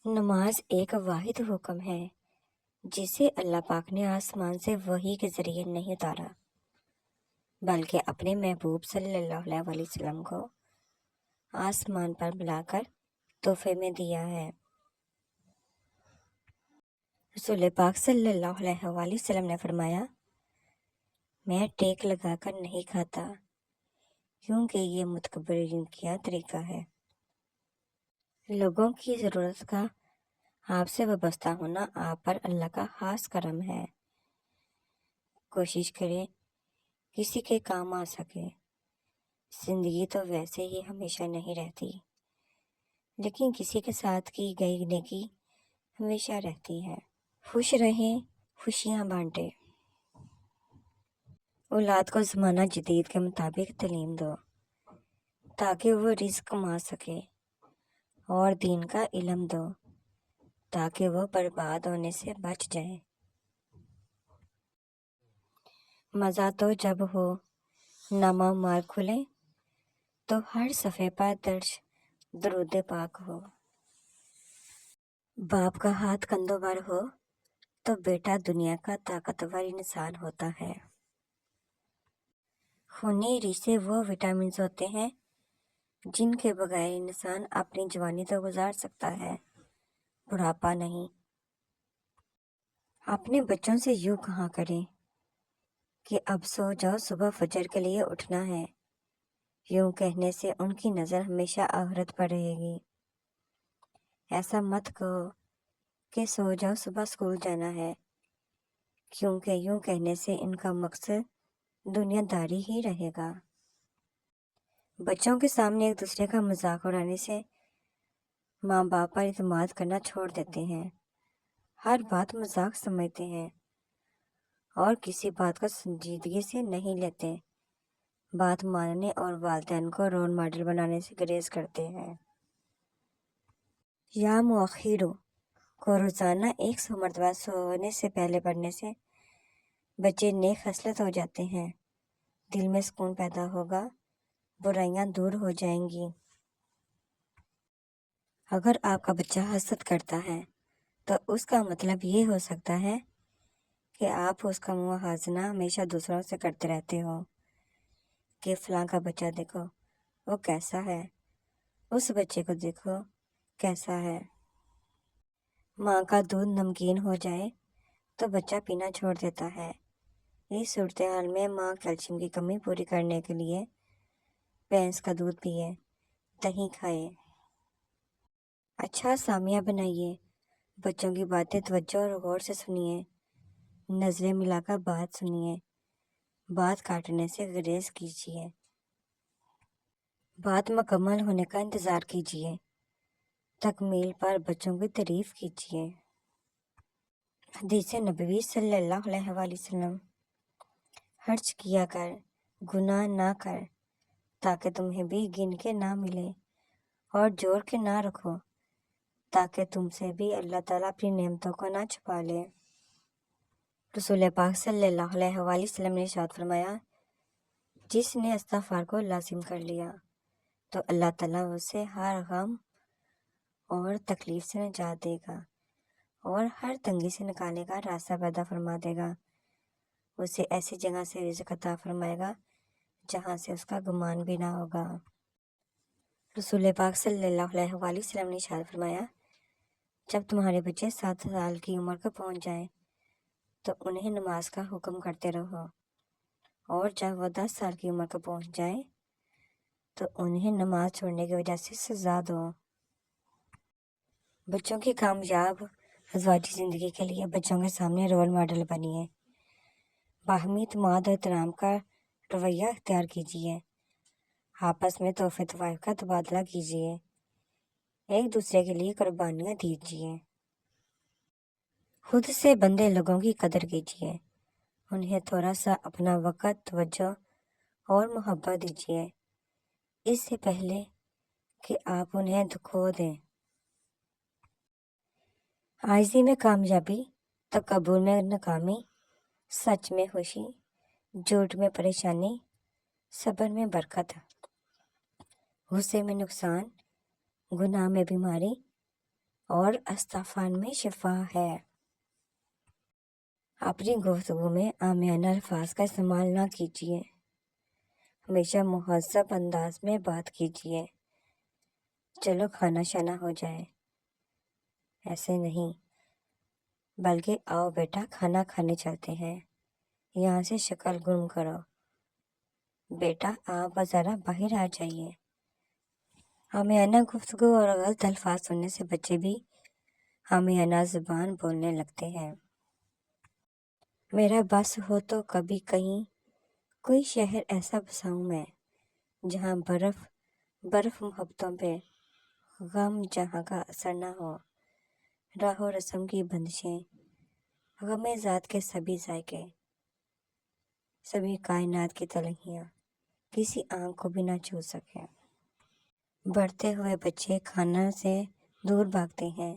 نماز ایک واحد حکم ہے جسے اللہ پاک نے آسمان سے وحی کے ذریعے نہیں اتارا بلکہ اپنے محبوب صلی اللہ علیہ وسلم کو آسمان پر بلا کر تحفے میں دیا ہے۔ رسول پاک صلی اللہ علیہ وسلم نے فرمایا، میں ٹیک لگا کر نہیں کھاتا کیونکہ یہ متکبرین کا طریقہ ہے۔ لوگوں کی ضرورت کا آپ سے وابستہ ہونا آپ پر اللہ کا خاص کرم ہے۔ کوشش کریں کسی کے کام آ سکے۔ زندگی تو ویسے ہی ہمیشہ نہیں رہتی، لیکن کسی کے ساتھ کی گئی نیکی ہمیشہ رہتی ہے۔ خوش رہیں، خوشیاں بانٹیں۔ اولاد کو زمانہ جدید کے مطابق تعلیم دو تاکہ وہ رزق کما سکے، اور دین کا علم دو تاکہ وہ برباد ہونے سے بچ جائے۔ مزہ تو جب ہو نامہ مار کھلے تو ہر صفحے پر درج درود پاک ہو۔ باپ کا ہاتھ کندھوں پر ہو تو بیٹا دنیا کا طاقتور انسان ہوتا ہے۔ خونی ریشے وہ وٹامنز ہوتے ہیں جن کے بغیر انسان اپنی جوانی تو گزار سکتا ہے، بڑھاپا نہیں۔ اپنے بچوں سے یوں کہا کریں کہ اب سو جاؤ، صبح فجر کے لیے اٹھنا ہے۔ یوں کہنے سے ان کی نظر ہمیشہ آخرت پر رہے گی۔ ایسا مت کہو کہ سو جاؤ، صبح اسکول جانا ہے، کیونکہ یوں کہنے سے ان کا مقصد دنیا داری ہی رہے گا۔ بچوں کے سامنے ایک دوسرے کا مذاق اڑانے سے ماں باپ پر اعتماد کرنا چھوڑ دیتے ہیں، ہر بات مذاق سمجھتے ہیں اور کسی بات کو سنجیدگی سے نہیں لیتے، بات ماننے اور والدین کو رول ماڈل بنانے سے گریز کرتے ہیں۔ یا مؤخرو کو روزانہ 100 مرتبہ سونے سے پہلے پڑھنے سے بچے نیک خصلت ہو جاتے ہیں، دل میں سکون پیدا ہوگا، برائیاں دور ہو جائیں گی۔ اگر آپ کا بچہ حسد کرتا ہے تو اس کا مطلب یہ ہو سکتا ہے کہ آپ اس کا موازنہ ہمیشہ دوسروں سے کرتے رہتے ہو کہ فلاں کا بچہ دیکھو وہ کیسا ہے، اس بچے کو دیکھو کیسا ہے۔ ماں کا دودھ نمکین ہو جائے تو بچہ پینا چھوڑ دیتا ہے۔ اس صورتحال میں ماں کیلشیم کی کمی پوری کرنے کے لیے بھینس کا دودھ پیے، دہی کھائے۔ اچھا سامیہ بنائیے، بچوں کی باتیں توجہ اور غور سے سنیے، نظریں ملا کر بات سنیے، بات کاٹنے سے گریز کیجیے، بات مکمل ہونے کا انتظار کیجیے، تکمیل پر بچوں کی تعریف کیجیے۔ حدیث نبوی صلی اللہ علیہ وآلہ وسلم، خرچ کیا کر، گناہ نہ کر تاکہ تمہیں بھی گن کے نہ ملے، اور جوڑ کے نہ رکھو تاکہ تم سے بھی اللہ تعالیٰ اپنی نعمتوں کو نہ چھپا لے۔ رسول پاک صلی اللہ علیہ وآلہ وسلم نے ارشاد فرمایا، جس نے استغفار کو لازم کر لیا تو اللہ تعالیٰ اسے ہر غم اور تکلیف سے نجات دے گا اور ہر تنگی سے نکالنے کا راستہ پیدا فرما دے گا، اسے ایسی جگہ سے رزق عطا فرمائے گا جہاں سے اس کا گمان بھی نہ ہوگا۔ رسول پاک صلی اللہ علیہ وآلہ وسلم نے ارشاد فرمایا، جب تمہارے بچے 7 سال کی عمر کو پہنچ جائیں تو انہیں نماز کا حکم کرتے رہو، اور جب وہ 10 سال کی عمر کو پہنچ جائیں تو انہیں نماز چھوڑنے کی وجہ سے سزا دو۔ بچوں کی کامیاب ازواجی زندگی کے لیے بچوں کے سامنے رول ماڈل بنیے، باہمی اعتماد اور احترام کا رویہ اختیار کیجیے، آپس میں تحفے تحائف کا تبادلہ کیجیے، ایک دوسرے کے لیے قربانیاں دیجیے، خود سے بندے لوگوں کی قدر کیجیے، انہیں تھوڑا سا اپنا وقت، توجہ اور محبت دیجیے، اس سے پہلے کہ آپ انہیں دکھو دیں۔ عاجزی میں کامیابی، تکبر میں ناکامی، سچ میں خوشی، جھوٹ میں پریشانی، صبر میں برکت، غصے میں نقصان، گناہ میں بیماری اور استعفان میں شفا ہے۔ اپنی گفتگو میں عامیانہ الفاظ کا استعمال نہ کیجیے۔ ہمیشہ مہذب انداز میں بات کیجیے۔ چلو کھانا شانا ہو جائے، ایسے نہیں، بلکہ آؤ بیٹا کھانا کھانے چلتے ہیں، یہاں سے شکل گم کرو، بیٹا آپ ذرا باہر آ جائیے۔ عامیانہ گفتگو اور غلط الفاظ سننے سے بچے بھی عامیانہ زبان بولنے لگتے ہیں۔ میرا بس ہو تو کبھی کہیں کوئی شہر ایسا بساؤں میں، جہاں برف محبتوں پہ، غم جہاں کا اثر نہ ہو، راہ و رسم کی بندشیں، غم ذات کے سبھی ذائقے، سبھی کائنات کی تلخیاں کسی آنکھ کو بھی نہ چھو سکے۔ بڑھتے ہوئے بچے کھانا سے دور بھاگتے ہیں،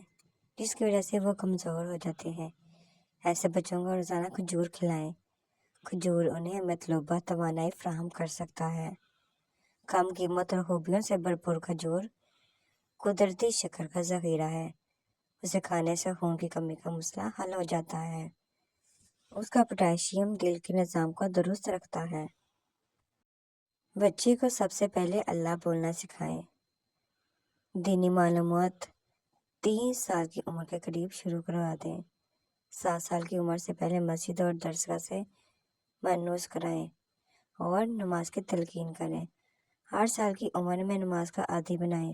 جس کی وجہ سے وہ کمزور ہو جاتے ہیں۔ ایسے بچوں کو روزانہ کھجور کھلائیں۔ کھجور انہیں مطلوبہ توانائی فراہم کر سکتا ہے۔ کم قیمت اور خوبیوں سے بھرپور کھجور قدرتی شکر کا ذخیرہ ہے۔ اسے کھانے سے خون کی کمی کا مسئلہ حل ہو جاتا ہے۔ اس کا پوٹاشیم دل کے نظام کو درست رکھتا ہے۔ بچے کو سب سے پہلے اللہ بولنا سکھائیں۔ دینی معلومات 3 سال کی عمر کے قریب شروع کروا دیں۔ 7 سال کی عمر سے پہلے مسجد اور درسگاہ سے مانوس کرائیں اور نماز کی تلقین کریں۔ 8 سال کی عمر میں نماز کا عادی بنائیں،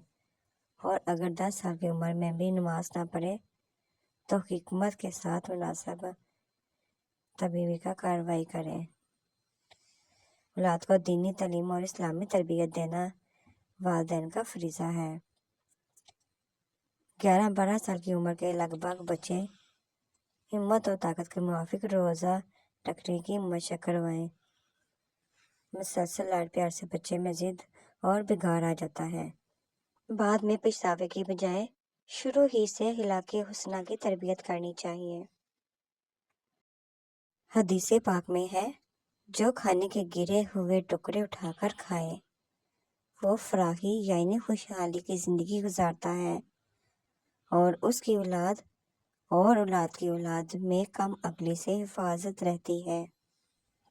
اور اگر 10 سال کی عمر میں بھی نماز نہ پڑھے تو حکمت کے ساتھ مناسب طبیعی کا کارروائی کریں۔ اولاد کو دینی تعلیم اور اسلامی تربیت دینا والدین کا فریضہ ہے۔ 11-12 سال کی عمر کے لگ بھگ بچے ہمت اور طاقت کے موافق روزہ رکھنے کی مشق کروائیں۔ مسلسل لاڈ پیار سے بچے میں ضد اور بگاڑ آ جاتا ہے۔ بعد میں پچھتاوے کی بجائے شروع ہی سے اخلاق حسنہ کی تربیت کرنی چاہیے۔ حدیث پاک میں ہے، جو کھانے کے گرے ہوئے ٹکڑے اٹھا کر کھائے، وہ فراخی یعنی خوشحالی کی زندگی گزارتا ہے، اور اس کی اولاد اور اولاد کی اولاد میں کم عقلی سے حفاظت رہتی ہے۔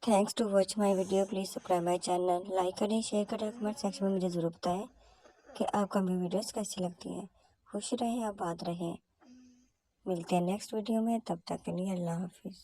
Thanks to watch my video, please subscribe my channel, like کریں، شیئر کریں، کمنٹ سیکشن میں مجھے ضرور بتائیں کہ آپ کو میری ویڈیوز کیسی لگتی ہیں۔ خوش رہیں، آباد رہیں۔ ملتے ہیں نیکسٹ ویڈیو میں، تب تک کے لیے اللہ حافظ۔